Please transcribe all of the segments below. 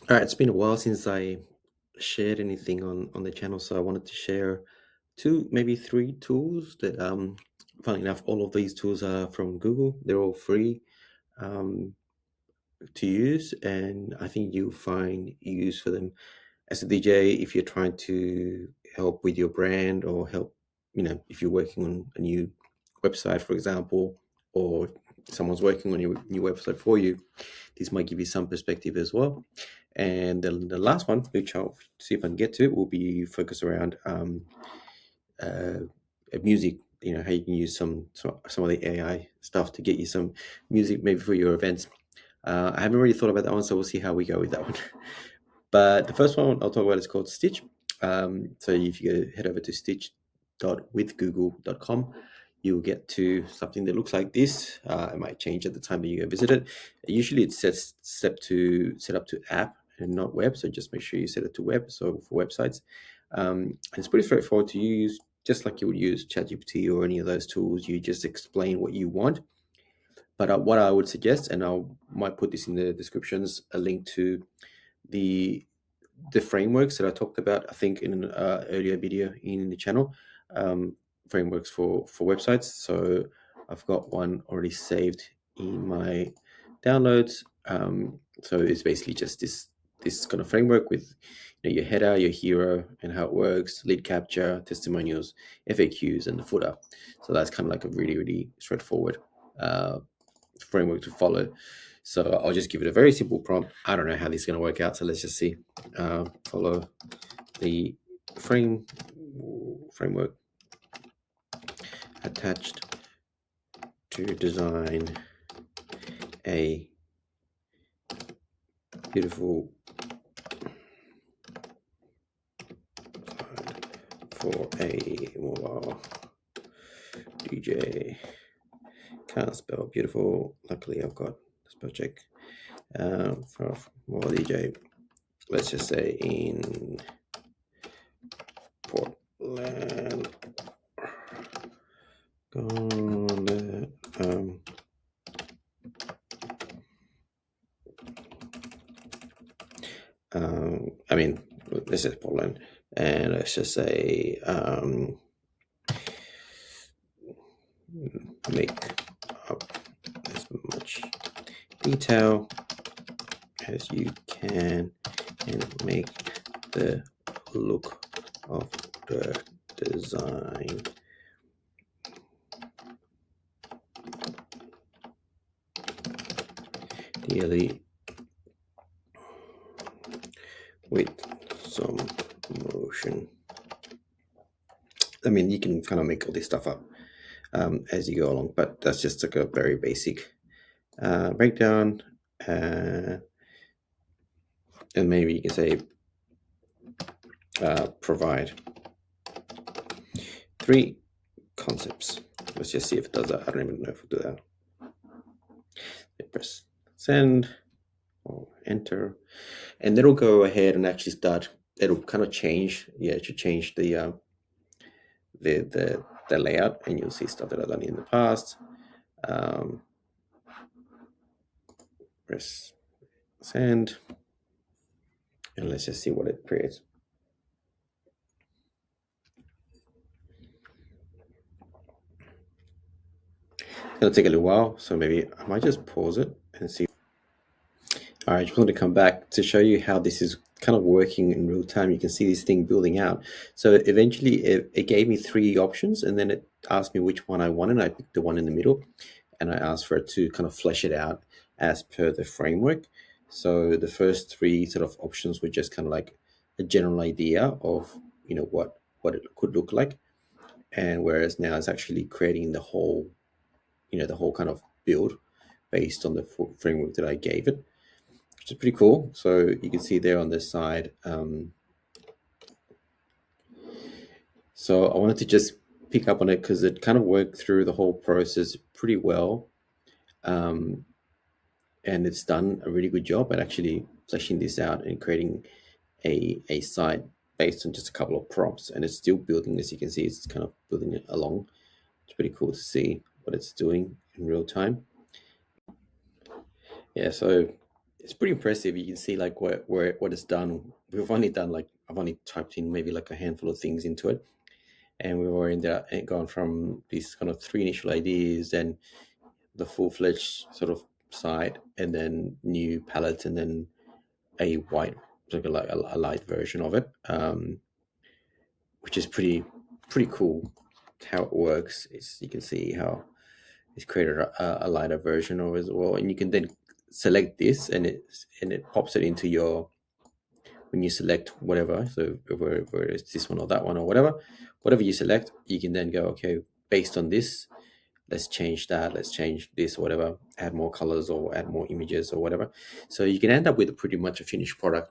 All right, it's been a while since I shared anything on the channel, so I wanted to share two, maybe three tools that, funny enough, all of these tools are from Google. They're all free um, to use, and I think you'll find use for them as a DJ if you're trying to help with your brand or help, if you're working on a new website, for example, or someone's working on your new website for you. This might give you some perspective as well. And the last one, which I'll see if I can get to, will be focused around uh, music. How you can use some of the AI stuff to get you some music, maybe for your events. I haven't really thought about that one, so we'll see how we go with that one. But the first one I'll talk about is called Stitch. So if you head over to stitch.withgoogle.com, you'll get to something that looks like this. It might change at the time that you go visit it. Usually it's set up to app and not web, so just make sure you set it to web, so for websites. And it's pretty straightforward to use, just like you would use ChatGPT or any of those tools. You just explain what you want. But what I would suggest, and I might put this in the descriptions, a link to the the frameworks that I talked about, I think in an earlier video in the channel, um, frameworks for websites. So I've got one already saved in my downloads. So it's basically just this kind of framework with your header, your hero, and how it works, lead capture, testimonials, FAQs, and the footer. So that's kind of like a really straightforward uh, framework to follow. So I'll just give it a very simple prompt. I don't know how this is going to work out, so let's just see. Follow the framework attached to design a beautiful for a mobile DJ. Can't spell beautiful. Luckily, I've got spell check for mobile DJ. Let's just say in Portland. Gonna, I mean, this is Portland, and let's just say make up as much detail as you can and make the look of the design daily with some motion. I mean, you can kind of make all this stuff up as you go along, but that's just like a very basic breakdown. And maybe you can say provide 3 concepts. Let's just see if it does that. I don't even know if it'll do that. Press send or enter, and it'll go ahead and actually start. It'll kind of change. Yeah, it should change the layout, and you'll see stuff that I've done in the past. Press send, and let's just see what it creates. It'll take a little while, so maybe I might just pause it and see. All right, just wanted to come back to show you how this is kind of working in real time. You can see this thing building out. So eventually it gave me 3 options, and then it asked me which one I wanted. I picked the one in the middle, and I asked for it to kind of flesh it out as per the framework. So the first 3 sort of options were just kind of like a general idea of what it could look like, and whereas now it's actually creating the whole kind of build based on the framework that I gave it, which is pretty cool. So you can see there on this side. So I wanted to just pick up on it because it kind of worked through the whole process pretty well. And it's done a really good job at actually fleshing this out and creating a site based on just a couple of prompts. And it's still building, as you can see, it's kind of building it along. It's pretty cool to see what it's doing in real time. Yeah, so it's pretty impressive. You can see like what it's done. We've only done like, I've only typed in maybe like a handful of things into it, and we've already gone from these kind of three initial ideas, and the full-fledged sort of site, and then new palettes, and then a white, like a light version of it, which is pretty cool. How it works is you can see how it's created a lighter version of it as well, and you can then select this, and it pops it into your, when you select whatever. So whether it's this one or that one or whatever you select, you can then go, okay, based on this, let's change that, let's change this or whatever, add more colors or add more images or whatever. So you can end up with pretty much a finished product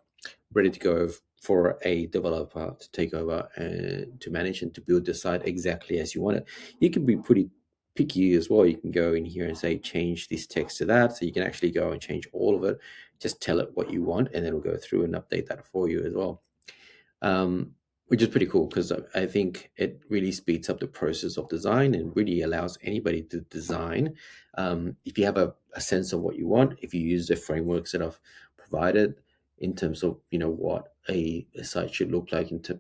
ready to go for a developer to take over and to manage and to build the site exactly as you want it. You can be pretty picky as well. You can go in here and say change this text to that, so you can actually go and change all of it. Just tell it what you want, and then it'll go through and update that for you as well. Which is pretty cool, because I think it really speeds up the process of design and really allows anybody to design. If you have a sense of what you want, if you use the frameworks that I've provided in terms of what a site should look like, and to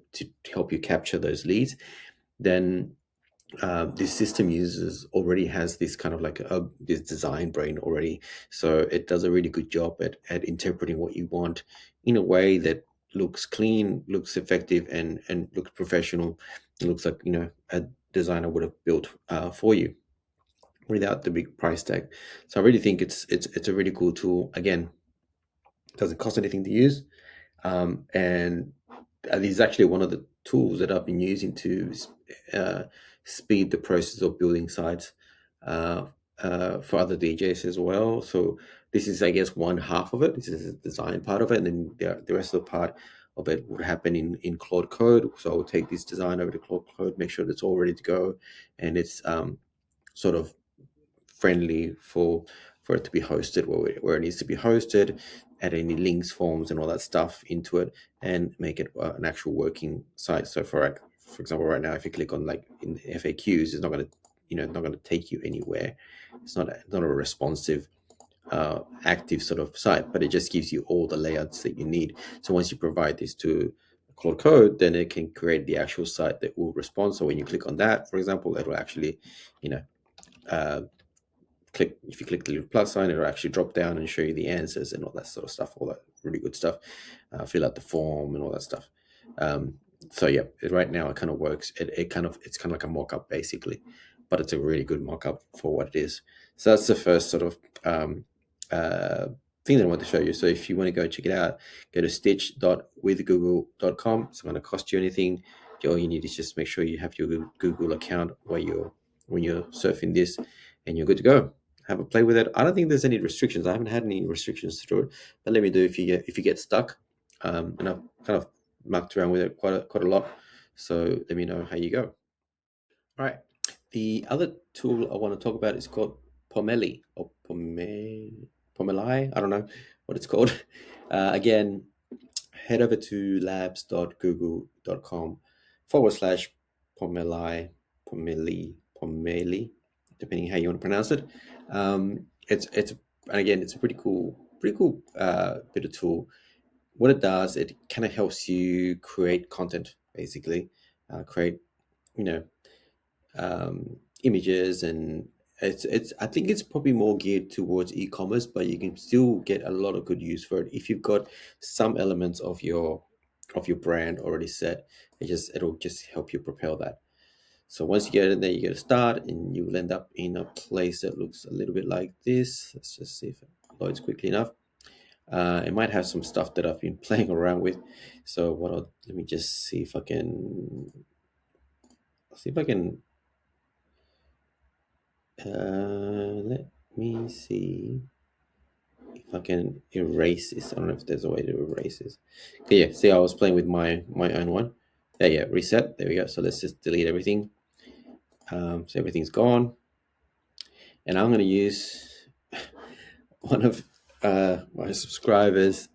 help you capture those leads, then this system already has this kind of like this design brain already. So it does a really good job at interpreting what you want in a way that looks clean, looks effective, and looks professional. It looks like a designer would have built for you without the big price tag. So I really think it's a really cool tool. Again, it doesn't cost anything to use, and this is actually one of the tools that I've been using to speed the process of building sites for other DJs as well. So this is, I guess, one half of it. This is the design part of it, and then the rest of the part of it would happen in Claude Code. So I'll take this design over to Claude Code, make sure that it's all ready to go, and it's sort of friendly for it to be hosted where it needs to be hosted, add any links, forms, and all that stuff into it, and make it an actual working site. So for example, right now, if you click on like in FAQs, it's not going to take you anywhere. It's not a responsive active sort of site, but it just gives you all the layouts that you need. So once you provide this to Claude Code, then it can create the actual site that will respond. So when you click on that, for example, it will actually if you click the little plus sign, it'll actually drop down and show you the answers and all that sort of stuff, all that really good stuff. Fill out the form and all that stuff. So yeah, right now it kind of works. It's kind of like a mock-up basically, but it's a really good mock-up for what it is. So that's the first sort of thing that I want to show you. So if you want to go check it out, go to stitch.withgoogle.com. It's not going to cost you anything. All you need is just make sure you have your Google account when you're surfing this, and you're good to go. Have a play with it. I don't think there's any restrictions. I haven't had any restrictions to it, but let me know if you get stuck. And I've kind of mucked around with it quite a lot. So let me know how you go. All right. The other tool I want to talk about is called Pomeli or Pomeli. I don't know what it's called. Again, head over to labs.google.com/Pomeli, depending how you want to pronounce it. It's and again, it's a pretty cool bit of tool. What it does, it kind of helps you create content, basically, create images, and it's I think it's probably more geared towards e-commerce, but you can still get a lot of good use for it if you've got some elements of your brand already set. It'll just help you propel that. So once you get in there, you get to start, and you will end up in a place that looks a little bit like this. Let's just see if it loads quickly enough. It might have some stuff that I've been playing around with. So let me just see if I can let me see if I can erase this. I don't know if there's a way to erase this. Okay, yeah, see, I was playing with my own one. Yeah, reset. There we go. So let's just delete everything. So everything's gone. And I'm going to use one of my subscribers.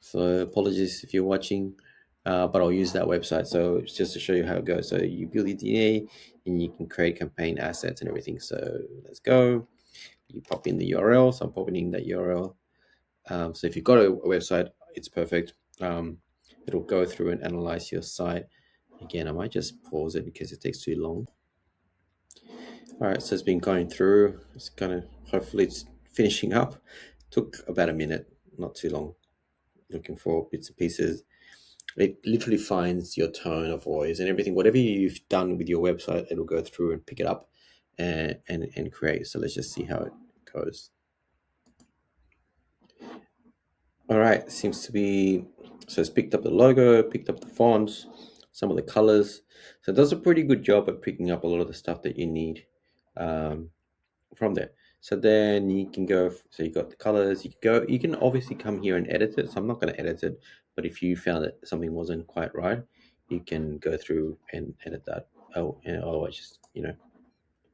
So apologies if you're watching, but I'll use that website. So it's just to show you how it goes. So you build your DNA, and you can create campaign assets and everything. So let's go. You pop in the URL. So I'm popping in that URL. So if you've got a website, it's perfect. It'll go through and analyze your site. Again, I might just pause it because it takes too long. All right, so it's been going through. It's gonna, hopefully it's finishing up. Took about a minute, not too long, looking for bits and pieces. It literally finds your tone of voice and everything. Whatever you've done with your website, it'll go through and pick it up and create. So let's just see how it goes. All right, seems to be, so it's picked up the logo, picked up the fonts, some of the colors. So it does a pretty good job at picking up a lot of the stuff that you need um, from there. So then you can go, so you got the colors, you can obviously come here and edit it. So I'm not going to edit it, but if you found that something wasn't quite right, you can go through and edit that. Oh, and otherwise just,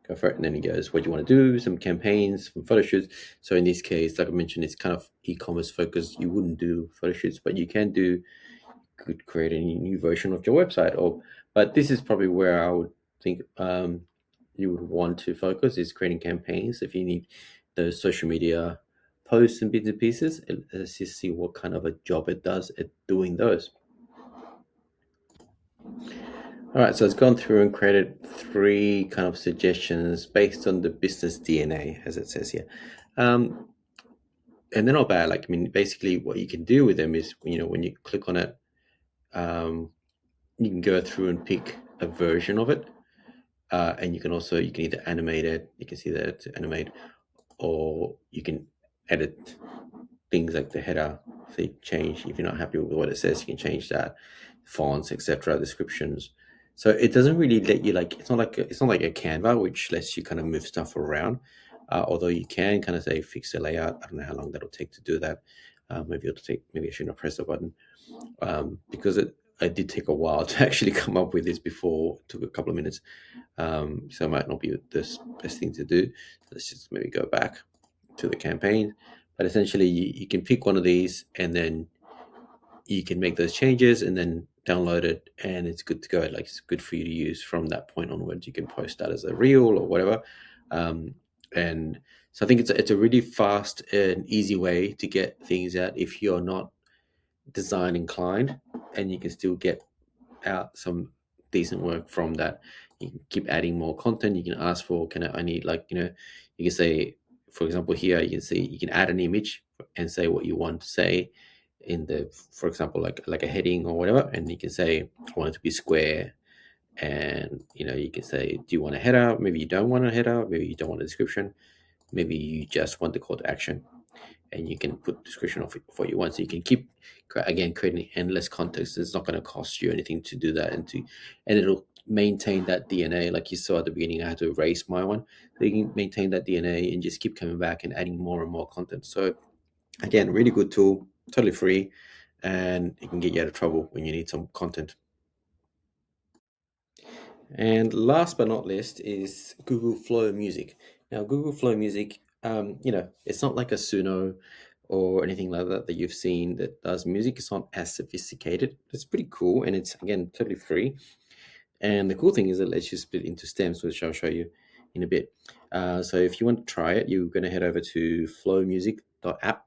go for it. And then he goes, what do you want to do? Some campaigns, some photo shoots. So in this case, like I mentioned, it's kind of e-commerce focused. You wouldn't do photo shoots, but you could create a new version of your website. But this is probably where I would think you would want to focus, is creating campaigns. If you need those social media posts and bits and pieces, let's just see what kind of a job it does at doing those. All right, so it's gone through and created 3 kind of suggestions based on the business DNA, as it says here. And they're not bad. Like, I mean, basically what you can do with them is, when you click on it, you can go through and pick a version of it. And you can either animate it, you can see that it's animate, or you can edit things like the header. So you change, if you're not happy with what it says, you can change that, fonts, etc., descriptions. So it doesn't really let you, like, it's not like a Canva, which lets you kind of move stuff around. Although you can kind of say fix the layout. I don't know how long that'll take to do that. Maybe I shouldn't have pressed the button, because it did take a while to actually come up with this before. It took a couple of minutes, so it might not be the best thing to do. Let's just maybe go back to the campaign. But essentially, you can pick one of these, and then you can make those changes, and then download it, and it's good to go. Like, it's good for you to use from that point onwards. You can post that as a reel or whatever. And so I think it's a really fast and easy way to get things out if you're not design inclined, and you can still get out some decent work from that. You can keep adding more content. You can ask for, I need, like, you can say, for example, here you can add an image and say what you want to say in the, for example, like a heading or whatever, and you can say, I want it to be square. And you can say, do you want a header? Maybe you don't want a header, maybe you don't want a description, maybe you just want the call to action, and you can put description of what you want. So you can keep, again, creating endless context. It's not going to cost you anything to do that, and it'll maintain that DNA. Like you saw at the beginning, I had to erase my one. So you can maintain that DNA and just keep coming back and adding more and more content. So again, really good tool, totally free, and it can get you out of trouble when you need some content. And last but not least is Google Flow Music. Now, Google Flow Music, it's not like a Suno or anything like that that you've seen that does music. It's not as sophisticated. It's pretty cool, and it's, again, totally free. And the cool thing is it lets you split into stems, which I'll show you in a bit. So if you want to try it, you're going to head over to flowmusic.app.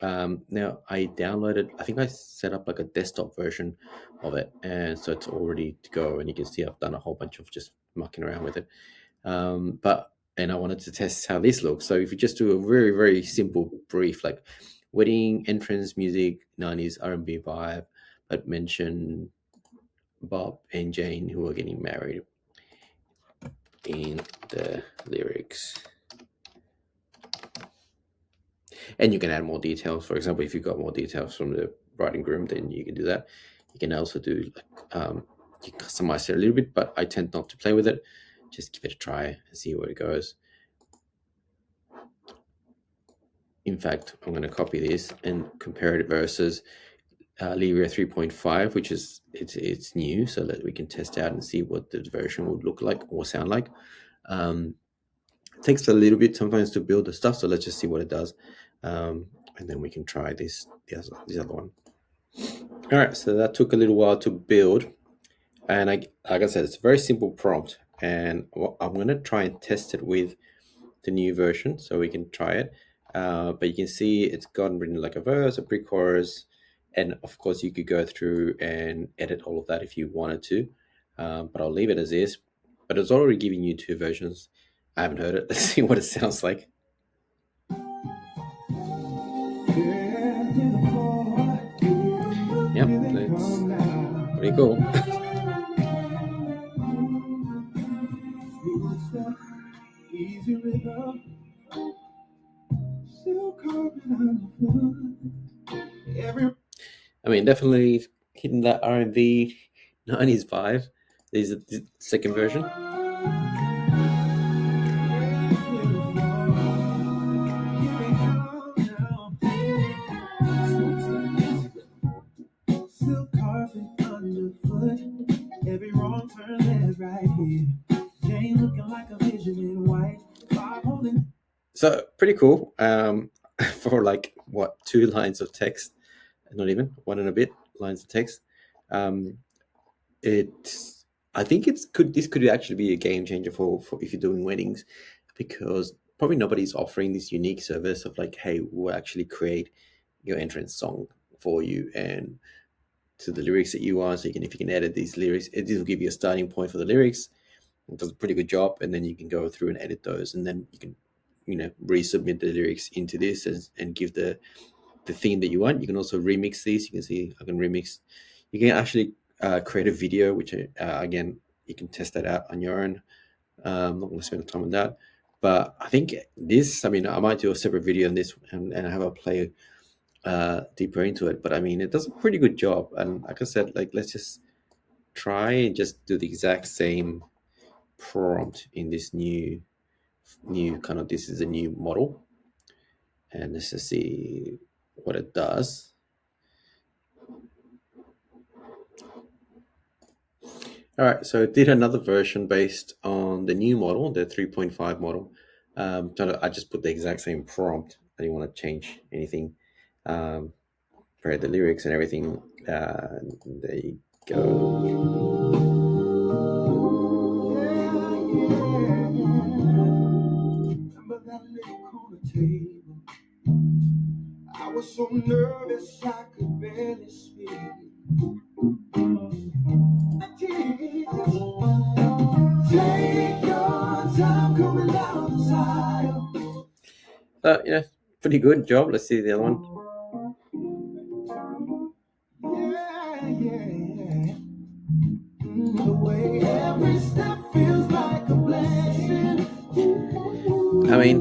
Now, I downloaded, I think I set up like a desktop version of it, and so it's all ready to go. And you can see I've done a whole bunch of just mucking around with it. And I wanted to test how this looks. So if you just do a very, very simple brief, like wedding entrance music, 90s R&B vibe, but mention Bob and Jane who are getting married in the lyrics. And you can add more details. For example, if you've got more details from the bride and groom, then you can do that. You can also do, you can customize it a little bit, but I tend not to play with it. Just give it a try and see where it goes. In fact, I'm going to copy this and compare it versus Lyria 3.5, which is it's new, so that we can test out and see what the version would look like or sound like. It takes a little bit sometimes to build the stuff, so let's just see what it does, and then we can try this other one. All right, so that took a little while to build, and like I said, it's a very simple prompt, and I'm going to try and test it with the new version so we can try it. but you can see it's gotten written like a verse, a pre-chorus, and of course you could go through and edit all of that if you wanted to, but I'll leave it as is. But it's already giving you two versions. I haven't heard it. Let's see what it sounds like. Yep, that's pretty cool. Easy rhythm, I mean, definitely hitting that R&B 90s vibe. This is the second version. Silk carpet underfoot, every wrong turn left right here. Jane looking like a vision in white. So pretty cool. For like what, 2 lines of text, not even 1 and a bit lines of text. I think this could actually be a game changer for if you're doing weddings, because probably nobody's offering this unique service of like, hey, we'll actually create your entrance song for you and to the lyrics that you want. So if you can edit these lyrics, it will give you a starting point for the lyrics. It does a pretty good job, and then you can go through and edit those, and then you can resubmit the lyrics into this and give the theme that you want. You can also remix these. You can see I can remix. You can actually create a video, which again, you can test that out on your own. I'm not going to spend time on that, but I think this, I mean, I might do a separate video on this and have a play deeper into it. But I mean, it does a pretty good job. And like I said, like, let's just try and just do the exact same prompt in this new kind of, this is a new model, and let's just see what it does. All right, so it did another version based on the new model, the 3.5 model. I just put the exact same prompt. I didn't want to change anything. For the lyrics and everything. There you go. I was so nervous I could barely speak. Take your time coming down the side. Yeah, pretty good job. Let's see the other one. Yeah. The way every step feels like a blessing. I mean,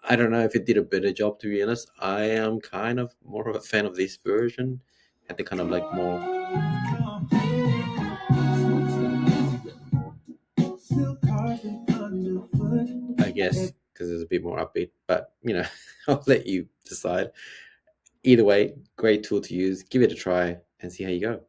I don't know if it did a better job, to be honest. I am kind of more of a fan of this version. Had the kind of like more, I guess, because it's a bit more upbeat. But I'll let you decide. Either way, great tool to use. Give it a try and see how you go.